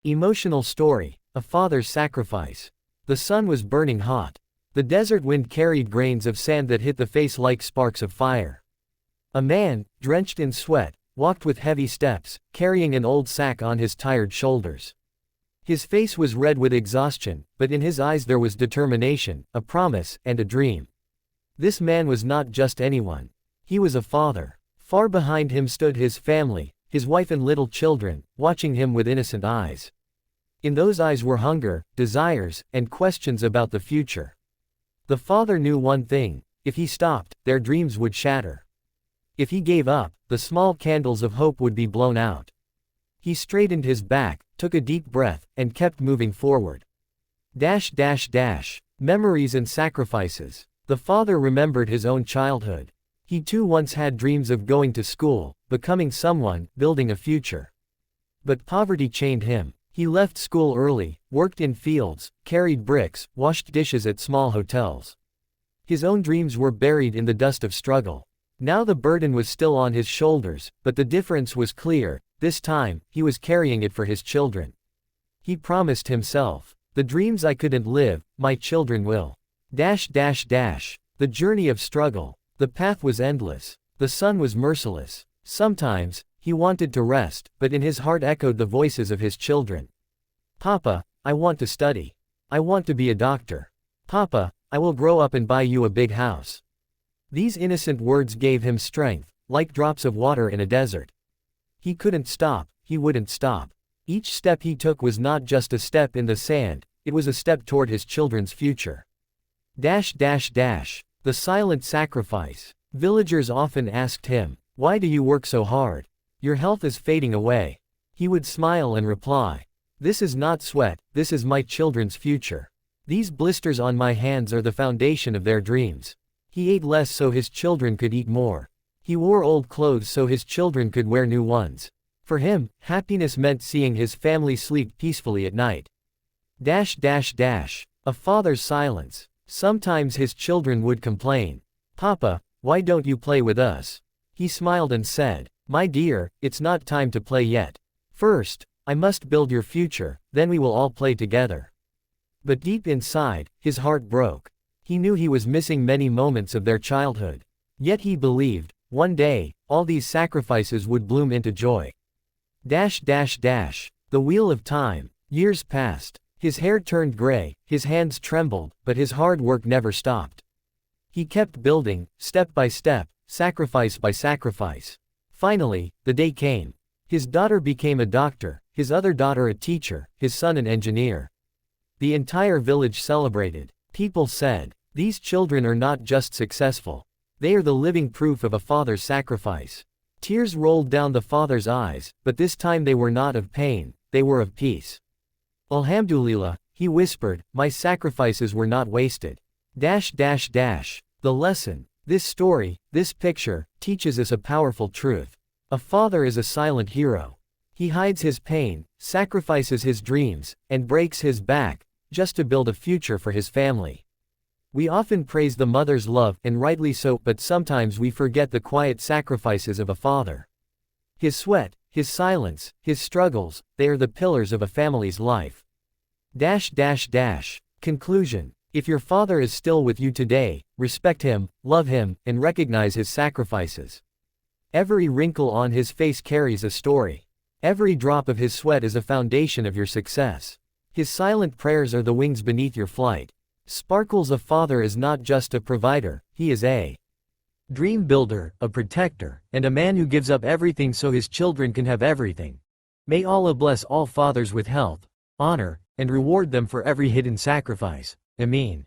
Emotional story. A father's sacrifice. The sun was burning hot. The desert wind carried grains of sand that hit the face like sparks of fire. A man, drenched in sweat, walked with heavy steps, carrying an old sack on his tired shoulders. His face was red with exhaustion, but in his eyes there was determination, a promise, and a dream. This man was not just anyone. He was a father. Far behind him stood his family, his wife and little children, watching him with innocent eyes. In those eyes were hunger, desires, and questions about the future. The father knew one thing: if he stopped, their dreams would shatter. If he gave up, the small candles of hope would be blown out. He straightened his back, took a deep breath, and kept moving forward. Memories and sacrifices. The father remembered his own childhood. He too once had dreams of going to school, becoming someone, building a future. But poverty chained him. He left school early, worked in fields, carried bricks, washed dishes at small hotels. His own dreams were buried in the dust of struggle. Now the burden was still on his shoulders, but the difference was clear: this time, he was carrying it for his children. He promised himself, "The dreams I couldn't live, my children will." The journey of struggle. The path was endless. The sun was merciless. Sometimes, he wanted to rest, but in his heart echoed the voices of his children. "Papa, I want to study. I want to be a doctor. Papa, I will grow up and buy you a big house." These innocent words gave him strength, like drops of water in a desert. He couldn't stop, he wouldn't stop. Each step he took was not just a step in the sand, it was a step toward his children's future. The silent sacrifice. Villagers often asked him, "Why do you work so hard? Your health is fading away." He would smile and reply, "This is not sweat, this is my children's future. These blisters on my hands are the foundation of their dreams." He ate less so his children could eat more. He wore old clothes so his children could wear new ones. For him, happiness meant seeing his family sleep peacefully at night. A father's silence. Sometimes his children would complain, "Papa, why don't you play with us?" He smiled and said, "My dear, it's not time to play yet. First, I must build your future, then we will all play together." But deep inside, his heart broke. He knew he was missing many moments of their childhood. Yet he believed, one day, all these sacrifices would bloom into joy. The wheel of time. Years passed. His hair turned gray, his hands trembled, but his hard work never stopped. He kept building, step by step, sacrifice by sacrifice. Finally, the day came. His daughter became a doctor, his other daughter a teacher, his son an engineer. The entire village celebrated. People said, "These children are not just successful. They are the living proof of a father's sacrifice." Tears rolled down the father's eyes, but this time they were not of pain, they were of peace. "Alhamdulillah," he whispered, "my sacrifices were not wasted." The lesson. This story, this picture, teaches us a powerful truth. A father is a silent hero. He hides his pain, sacrifices his dreams, and breaks his back, just to build a future for his family. We often praise the mother's love, and rightly so, but sometimes we forget the quiet sacrifices of a father. His sweat, his silence, his struggles, they are the pillars of a family's life. Conclusion. If your father is still with you today, respect him, love him, and recognize his sacrifices. Every wrinkle on his face carries a story. Every drop of his sweat is a foundation of your success. His silent prayers are the wings beneath your flight. Sparkles, a father is not just a provider, he is a dream builder, a protector, and a man who gives up everything so his children can have everything. May Allah bless all fathers with health, honor, and reward them for every hidden sacrifice. Ameen.